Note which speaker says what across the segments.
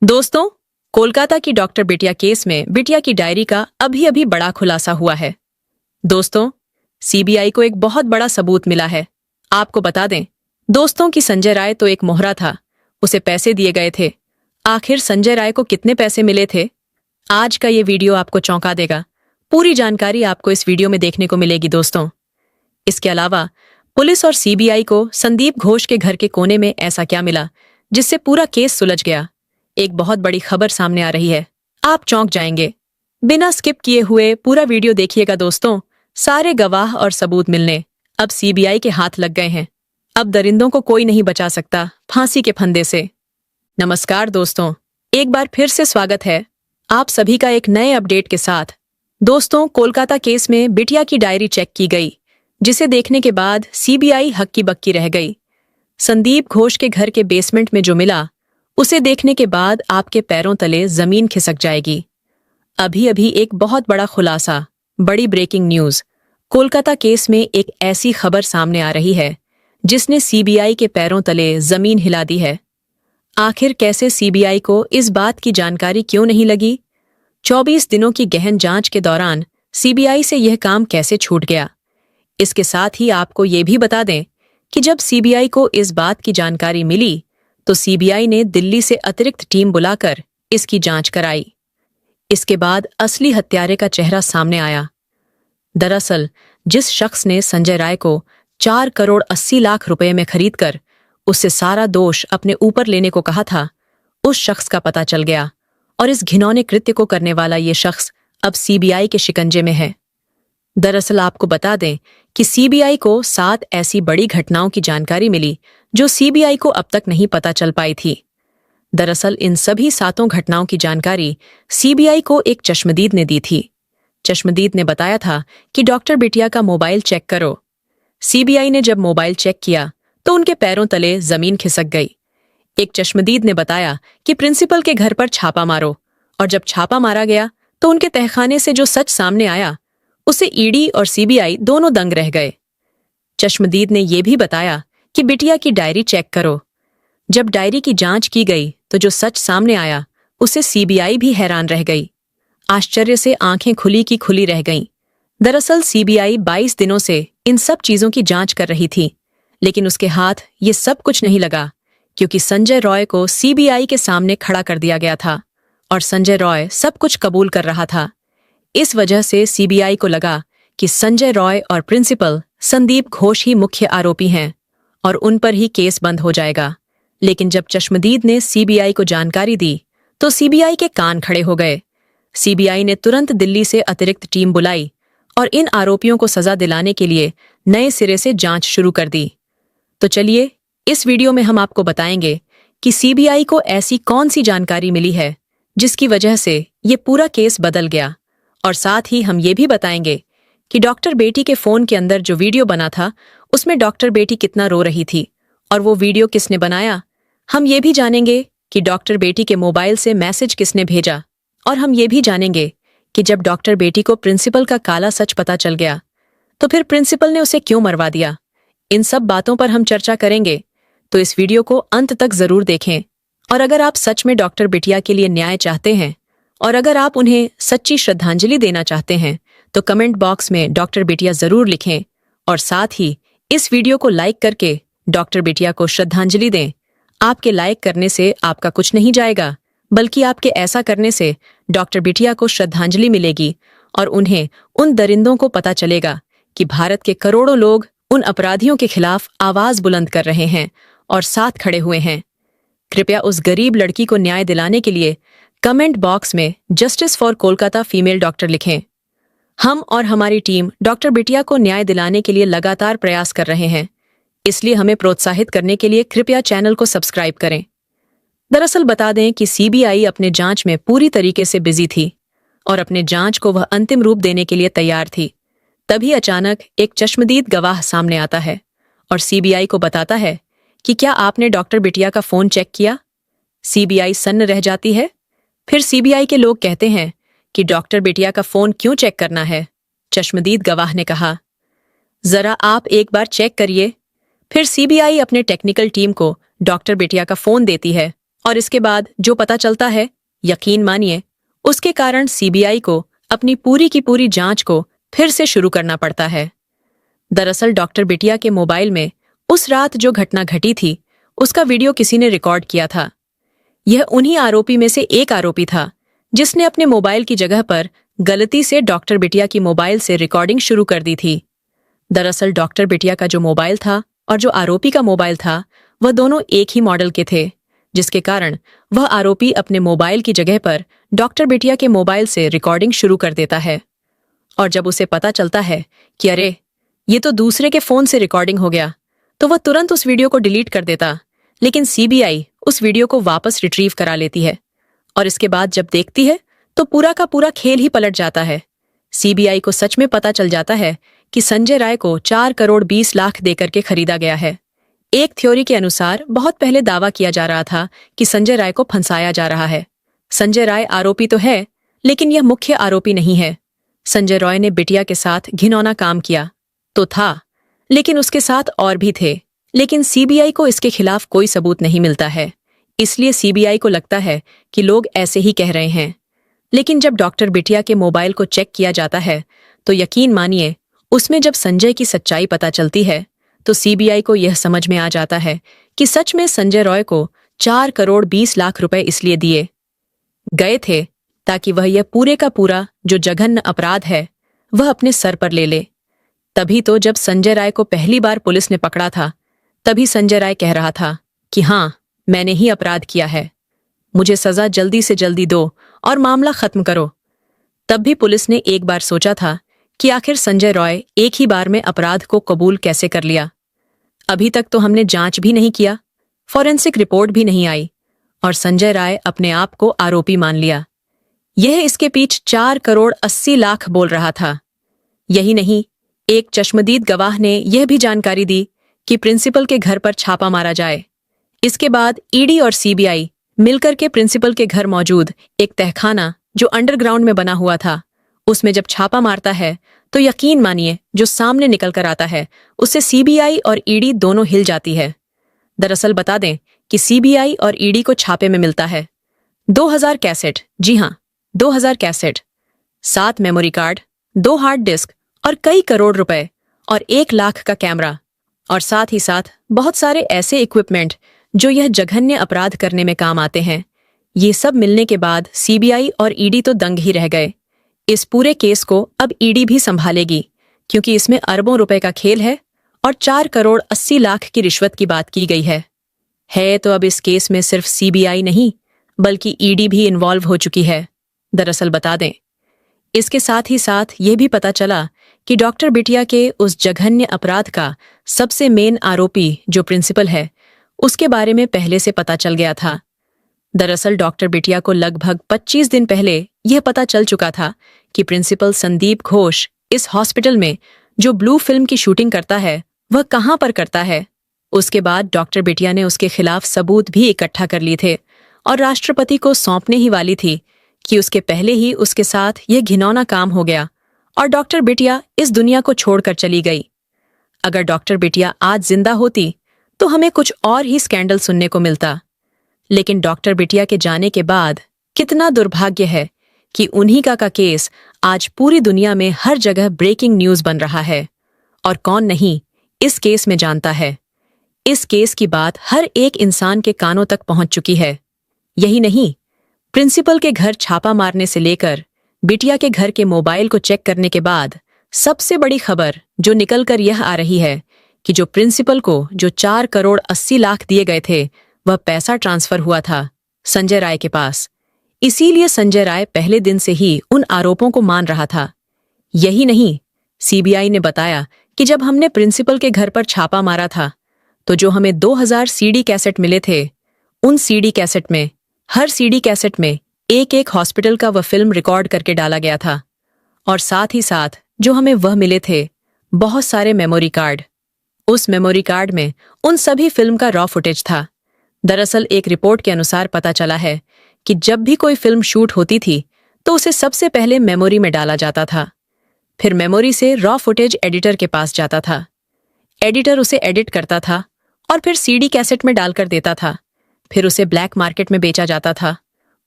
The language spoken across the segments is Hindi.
Speaker 1: दोस्तों, कोलकाता की डॉक्टर बिटिया केस में बिटिया की डायरी का अभी अभी बड़ा खुलासा हुआ है। दोस्तों, सीबीआई को एक बहुत बड़ा सबूत मिला है। आपको बता दें, दोस्तों की संजय राय तो एक मोहरा था, उसे पैसे दिए गए थे। आखिर संजय राय को कितने पैसे मिले थे? आज का ये वीडियो आपको चौंका देगा। पूरी जानकारी आपको इस वीडियो में देखने को मिलेगी दोस्तों। इसके अलावा पुलिस और सीबीआई को संदीप घोष के घर के कोने में ऐसा क्या मिला जिससे पूरा केस सुलझ गया? एक बहुत बड़ी खबर सामने आ रही है, आप चौंक जाएंगे। बिना स्किप किए हुए पूरा वीडियो देखिएगा दोस्तों। सारे गवाह और सबूत मिलने अब सीबीआई के हाथ लग गए हैं। अब दरिंदों को कोई नहीं बचा सकता फांसी के फंदे से। नमस्कार दोस्तों, एक बार फिर से स्वागत है आप सभी का एक नए अपडेट के साथ। दोस्तों, कोलकाता केस में बिटिया की डायरी चेक की गई, जिसे देखने के बाद सीबीआई हक्की बक्की रह गई। संदीप घोष के घर के बेसमेंट में जो मिला, उसे देखने के बाद आपके पैरों तले जमीन खिसक जाएगी। अभी अभी एक बहुत बड़ा खुलासा, बड़ी ब्रेकिंग न्यूज। कोलकाता केस में एक ऐसी खबर सामने आ रही है जिसने सीबीआई के पैरों तले जमीन हिला दी है। आखिर कैसे सीबीआई को इस बात की जानकारी क्यों नहीं लगी? 24 दिनों की गहन जांच के दौरान सीबीआई से यह काम कैसे छूट गया? इसके साथ ही आपको ये भी बता दें कि जब सीबीआई को इस बात की जानकारी मिली तो सीबीआई ने दिल्ली से अतिरिक्त टीम बुलाकर इसकी जांच कराई। इसके बाद असली हत्यारे का चेहरा सामने आया। दरअसल जिस शख्स ने संजय राय को 4 करोड़ 80 लाख रुपए में खरीदकर उससे सारा दोष अपने ऊपर लेने को कहा था, उस शख्स का पता चल गया और इस घिनौने कृत्य को करने वाला ये शख्स अब सीबीआई के शिकंजे में है। दरअसल आपको बता दें कि सीबीआई को 7 ऐसी बड़ी घटनाओं की जानकारी मिली जो सीबीआई को अब तक नहीं पता चल पाई थी। दरअसल इन सभी 7 घटनाओं की जानकारी सीबीआई को एक चश्मदीद ने दी थी। चश्मदीद ने बताया था कि डॉक्टर बिटिया का मोबाइल चेक करो। सीबीआई ने जब मोबाइल चेक किया तो उनके पैरों तले जमीन खिसक गई। एक चश्मदीद ने बताया कि प्रिंसिपल के घर पर छापा मारो, और जब छापा मारा गया तो उनके तहखाने से जो सच सामने आया उसे ईडी और सीबीआई दोनों दंग रह गए। चश्मदीद ने यह भी बताया कि बिटिया की डायरी चेक करो। जब डायरी की जांच की गई तो जो सच सामने आया उसे सीबीआई भी हैरान रह गई। आश्चर्य से आंखें खुली की खुली रह गईं। दरअसल सीबीआई 22 दिनों से इन सब चीजों की जांच कर रही थी, लेकिन उसके हाथ ये सब कुछ नहीं लगा, क्योंकि संजय रॉय को सीबीआई के सामने खड़ा कर दिया गया था और संजय रॉय सब कुछ कबूल कर रहा था। इस वजह से सीबीआई को लगा कि संजय रॉय और प्रिंसिपल संदीप घोष ही मुख्य आरोपी हैं और उन पर ही केस बंद हो जाएगा। लेकिन जब चश्मदीद ने सीबीआई को जानकारी दी तो सीबीआई के कान खड़े हो गए। सीबीआई ने तुरंत दिल्ली से अतिरिक्त टीम बुलाई और इन आरोपियों को सजा दिलाने के लिए नए सिरे से जांच शुरू कर दी। तो चलिए, इस वीडियो में हम आपको बताएंगे कि सीबीआई को ऐसी कौन सी जानकारी मिली है जिसकी वजह से ये पूरा केस बदल गया, और साथ ही हम ये भी बताएंगे कि डॉक्टर बेटी के फोन के अंदर जो वीडियो बना था उसमें डॉक्टर बेटी कितना रो रही थी और वो वीडियो किसने बनाया। हम ये भी जानेंगे कि डॉक्टर बेटी के मोबाइल से मैसेज किसने भेजा, और हम ये भी जानेंगे कि जब डॉक्टर बेटी को प्रिंसिपल का काला सच पता चल गया तो फिर प्रिंसिपल ने उसे क्यों मरवा दिया। इन सब बातों पर हम चर्चा करेंगे, तो इस वीडियो को अंत तक जरूर देखें। और अगर आप सच में डॉक्टर बिटिया के लिए न्याय चाहते हैं और अगर आप उन्हें सच्ची श्रद्धांजलि देना चाहते हैं तो कमेंट बॉक्स में डॉक्टर बिटिया जरूर लिखें, और साथ ही इस वीडियो को लाइक करके डॉक्टर बिटिया को श्रद्धांजलि दें। आपके लाइक करने से आपका कुछ नहीं जाएगा, बल्कि आपके ऐसा करने से डॉक्टर बिटिया को श्रद्धांजलि मिलेगी और उन्हें उन दरिंदों को पता चलेगा कि भारत के करोड़ों लोग उन अपराधियों के खिलाफ आवाज बुलंद कर रहे हैं और साथ खड़े हुए हैं। कृपया उस गरीब लड़की को न्याय दिलाने के लिए कमेंट बॉक्स में justice for Kolkata female doctor लिखें। हम और हमारी टीम डॉक्टर बिटिया को न्याय दिलाने के लिए लगातार प्रयास कर रहे हैं, इसलिए हमें प्रोत्साहित करने के लिए कृपया चैनल को सब्सक्राइब करें। दरअसल बता दें कि सीबीआई अपने जांच में पूरी तरीके से बिजी थी और अपने जांच को वह अंतिम रूप देने के लिए तैयार थी। तभी अचानक एक चश्मदीद गवाह सामने आता है और सीबीआई को बताता है कि क्या आपने डॉक्टर बिटिया का फोन चेक किया। सीबीआई सन्न रह जाती है। फिर सीबीआई के लोग कहते हैं कि डॉक्टर बिटिया का फोन क्यों चेक करना है। चश्मदीद गवाह ने कहा, जरा आप एक बार चेक करिए। फिर सीबीआई अपने टेक्निकल टीम को डॉक्टर बिटिया का फोन देती है और इसके बाद जो पता चलता है, यकीन मानिए, उसके कारण सीबीआई को अपनी पूरी की पूरी जांच को फिर से शुरू करना पड़ता है। दरअसल डॉक्टर बिटिया के मोबाइल में उस रात जो घटना घटी थी, उसका वीडियो किसी ने रिकॉर्ड किया था। यह उन्हीं आरोपी में से एक आरोपी था जिसने अपने मोबाइल की जगह पर गलती से डॉक्टर बिटिया की मोबाइल से रिकॉर्डिंग शुरू कर दी थी। दरअसल डॉक्टर बिटिया का जो मोबाइल था और जो आरोपी का मोबाइल था, वह दोनों एक ही मॉडल के थे, जिसके कारण वह आरोपी अपने मोबाइल की जगह पर डॉक्टर बिटिया के मोबाइल से रिकॉर्डिंग शुरू कर देता है। और जब उसे पता चलता है कि अरे, ये तो दूसरे के फोन से रिकॉर्डिंग हो गया, तो वह तुरंत उस वीडियो को डिलीट कर देता। लेकिन सीबीआई उस वीडियो को वापस रिट्रीव करा लेती है और इसके बाद जब देखती है तो पूरा का पूरा खेल ही पलट जाता है। सीबीआई को सच में पता चल जाता है कि संजय राय को 4 करोड़ 20 लाख देकर के खरीदा गया है। एक थ्योरी के अनुसार बहुत पहले दावा किया जा रहा था कि संजय राय को फंसाया जा रहा है। संजय राय आरोपी तो है, लेकिन यह मुख्य आरोपी नहीं है। संजय रॉय ने बिटिया के साथ घिनौना काम किया तो था, लेकिन उसके साथ और भी थे। लेकिन सीबीआई को इसके खिलाफ कोई सबूत नहीं मिलता है, इसलिए सीबीआई को लगता है कि लोग ऐसे ही कह रहे हैं। लेकिन जब डॉक्टर बिटिया के मोबाइल को चेक किया जाता है तो यकीन मानिए, उसमें जब संजय की सच्चाई पता चलती है तो सीबीआई को यह समझ में आ जाता है कि सच में संजय रॉय को 4 करोड़ 20 लाख रुपए इसलिए दिए गए थे ताकि वह यह पूरे का पूरा जो जघन्य अपराध है वह अपने सर पर ले ले। तभी तो जब संजय राय को पहली बार पुलिस ने पकड़ा था, तभी संजय राय कह रहा था कि हाँ, मैंने ही अपराध किया है, मुझे सजा जल्दी से जल्दी दो और मामला खत्म करो। तब भी पुलिस ने एक बार सोचा था कि आखिर संजय रॉय एक ही बार में अपराध को कबूल कैसे कर लिया। अभी तक तो हमने जांच भी नहीं किया, फॉरेंसिक रिपोर्ट भी नहीं आई और संजय राय अपने आप को आरोपी मान लिया। यह इसके पीछे 4 करोड़ 80 लाख बोल रहा था। यही नहीं, एक चश्मदीद गवाह ने यह भी जानकारी दी कि प्रिंसिपल के घर पर छापा मारा जाए। इसके बाद ईडी और सीबीआई मिलकर के प्रिंसिपल के घर मौजूद एक तहखाना जो अंडरग्राउंड में बना हुआ था, उसमें जब छापा मारता है तो यकीन मानिए, जो सामने निकल कर आता है उससे सीबीआई और ईडी दोनों हिल जाती है। दरअसल बता दें कि सीबीआई और ईडी को छापे में मिलता है 2000 कैसेट, जी हाँ 2000 cassette, 7 memory card, 2 hard disk और कई करोड़ रुपए और 1 लाख का कैमरा और साथ ही साथ बहुत सारे ऐसे इक्विपमेंट जो यह जघन्य अपराध करने में काम आते हैं। ये सब मिलने के बाद सीबीआई और ईडी तो दंग ही रह गए। इस पूरे केस को अब ईडी भी संभालेगी, क्योंकि इसमें अरबों रुपए का खेल है और 4 करोड़ 80 लाख की रिश्वत की बात की गई है। तो अब इस केस में सिर्फ सीबीआई नहीं बल्कि ईडी भी इन्वॉल्व हो चुकी है। दरअसल बता दें, इसके साथ ही साथ ये भी पता चला कि डॉक्टर बिटिया के उस जघन्य अपराध का सबसे मेन आरोपी जो प्रिंसिपल है, उसके बारे में पहले से पता चल गया था। दरअसल डॉक्टर बिटिया को लगभग 25 दिन पहले यह पता चल चुका था कि प्रिंसिपल संदीप घोष इस हॉस्पिटल में जो ब्लू फिल्म की शूटिंग करता है वह कहाँ पर करता है। उसके बाद डॉक्टर बिटिया ने उसके खिलाफ सबूत भी इकट्ठा कर लिए थे और राष्ट्रपति को सौंपने ही वाली थी कि उसके पहले ही उसके साथ यह घिनौना काम हो गया और डॉक्टर बिटिया इस दुनिया को छोड़कर चली गई। अगर डॉक्टर बिटिया आज जिंदा होती तो हमें कुछ और ही स्कैंडल सुनने को मिलता। लेकिन डॉक्टर बिटिया के जाने के बाद कितना दुर्भाग्य है कि उन्हीं का केस आज पूरी दुनिया में हर जगह ब्रेकिंग न्यूज बन रहा है। और कौन नहीं इस केस में जानता है। इस केस की बात हर एक इंसान के कानों तक पहुंच चुकी है। यही नहीं, प्रिंसिपल के घर छापा मारने से लेकर बिटिया के घर के मोबाइल को चेक करने के बाद सबसे बड़ी खबर जो निकलकर यह आ रही है कि जो प्रिंसिपल को जो 4 करोड़ 80 लाख दिए गए थे वह पैसा ट्रांसफर हुआ था संजय राय के पास। इसीलिए संजय राय पहले दिन से ही उन आरोपों को मान रहा था। यही नहीं, सीबीआई ने बताया कि जब हमने प्रिंसिपल के घर पर छापा मारा था तो जो हमें 2000 सीडी कैसेट मिले थे, उन सीडी कैसेट में हर सीडी कैसेट में एक हॉस्पिटल का वह फिल्म रिकॉर्ड करके डाला गया था। और साथ ही साथ जो हमें वह मिले थे बहुत सारे मेमोरी कार्ड, उस मेमोरी कार्ड में उन सभी फिल्म का रॉ फुटेज था। दरअसल एक रिपोर्ट के अनुसार पता चला है कि जब भी कोई फिल्म शूट होती थी तो उसे सबसे पहले मेमोरी में डाला जाता था, फिर मेमोरी से रॉ फुटेज एडिटर के पास जाता था, एडिटर उसे एडिट करता था और फिर सीडी कैसेट में डालकर देता था फिर उसे ब्लैक मार्केट में बेचा जाता था।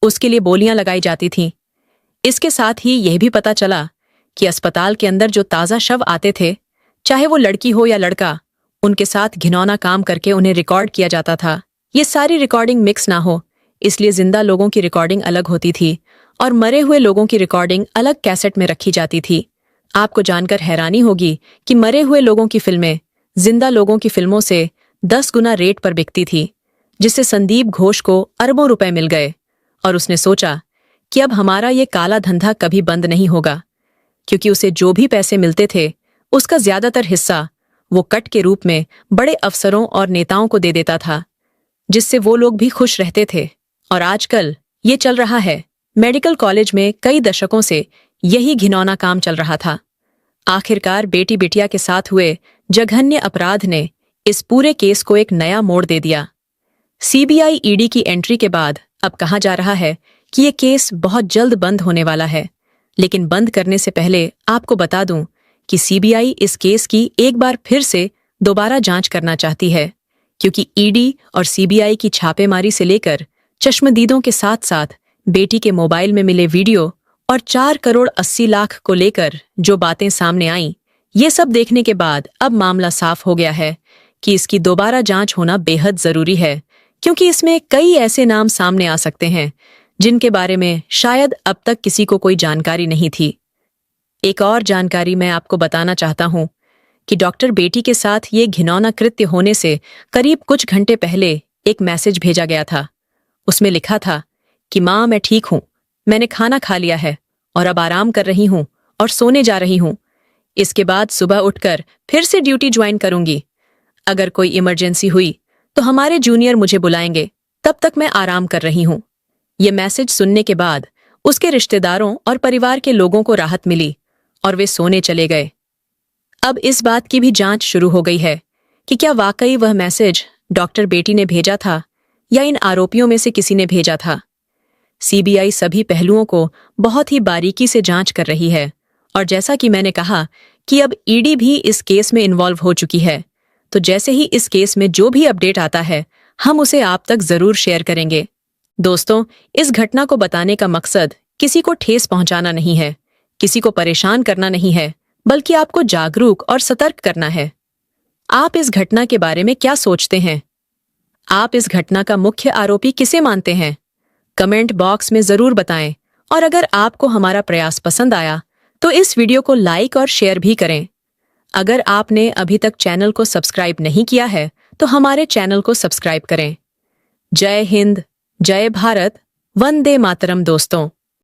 Speaker 1: उसके लिए बोलियां लगाई जाती थीं। इसके साथ ही यह भी पता चला कि अस्पताल के अंदर जो ताज़ा शव आते थे, चाहे वो लड़की हो या लड़का, उनके साथ घिनौना काम करके उन्हें रिकॉर्ड किया जाता था। ये सारी रिकॉर्डिंग मिक्स ना हो, इसलिए जिंदा लोगों की रिकॉर्डिंग अलग होती थी और मरे हुए लोगों की रिकॉर्डिंग अलग कैसेट में रखी जाती थी। आपको जानकर हैरानी होगी कि मरे हुए लोगों की फिल्में जिंदा लोगों की फिल्मों से 10 गुना रेट पर बिकती थी, जिससे संदीप घोष को अरबों रुपए मिल गए और उसने सोचा कि अब हमारा ये काला धंधा कभी बंद नहीं होगा, क्योंकि उसे जो भी पैसे मिलते थे उसका ज्यादातर हिस्सा वो कट के रूप में बड़े अफसरों और नेताओं को दे देता था, जिससे वो लोग भी खुश रहते थे। और आजकल ये चल रहा है। मेडिकल कॉलेज में कई दशकों से यही घिनौना काम चल रहा था। आखिरकार बेटी बिटिया के साथ हुए जघन्य अपराध ने इस पूरे केस को एक नया मोड़ दे दिया। सीबीआई ईडी की एंट्री के बाद अब कहा जा रहा है कि ये केस बहुत जल्द बंद होने वाला है। लेकिन बंद करने से पहले आपको बता दूं कि सीबीआई इस केस की एक बार फिर से दोबारा जांच करना चाहती है, क्योंकि ईडी और सीबीआई की छापेमारी से लेकर चश्मदीदों के साथ साथ बेटी के मोबाइल में मिले वीडियो और 4 करोड़ 80 लाख को लेकर जो बातें सामने आईं, ये सब देखने के बाद अब मामला साफ हो गया है कि इसकी दोबारा जांच होना बेहद जरूरी है, क्योंकि इसमें कई ऐसे नाम सामने आ सकते हैं जिनके बारे में शायद अब तक किसी को कोई जानकारी नहीं थी। एक और जानकारी मैं आपको बताना चाहता हूं कि डॉक्टर बेटी के साथ ये घिनौना कृत्य होने से करीब कुछ घंटे पहले एक मैसेज भेजा गया था। उसमें लिखा था कि माँ, मैं ठीक हूं, मैंने खाना खा लिया है और अब आराम कर रही हूं और सोने जा रही हूं। इसके बाद सुबह उठकर फिर से ड्यूटी ज्वाइन करूंगी। अगर कोई इमरजेंसी हुई तो हमारे जूनियर मुझे बुलाएंगे, तब तक मैं आराम कर रही हूं। ये मैसेज सुनने के बाद उसके रिश्तेदारों और परिवार के लोगों को राहत मिली और वे सोने चले गए। अब इस बात की भी जांच शुरू हो गई है कि क्या वाकई वह मैसेज डॉक्टर बेटी ने भेजा था या इन आरोपियों में से किसी ने भेजा था। सीबीआई सभी पहलुओं को बहुत ही बारीकी से जांच कर रही है और जैसा कि मैंने कहा कि अब ईडी भी इस केस में इन्वॉल्व हो चुकी है, तो जैसे ही इस केस में जो भी अपडेट आता है हम उसे आप तक जरूर शेयर करेंगे। दोस्तों, इस घटना को बताने का मकसद किसी को ठेस पहुंचाना नहीं है, किसी को परेशान करना नहीं है, बल्कि आपको जागरूक और सतर्क करना है। आप इस घटना के बारे में क्या सोचते हैं? आप इस घटना का मुख्य आरोपी किसे मानते हैं? कमेंट बॉक्स में जरूर बताएं और अगर आपको हमारा प्रयास पसंद आया तो इस वीडियो को लाइक और शेयर भी करें। अगर आपने अभी तक चैनल को सब्सक्राइब नहीं किया है तो हमारे चैनल को सब्सक्राइब करें। जय हिंद, जय भारत, वंदे मातरम दोस्तों।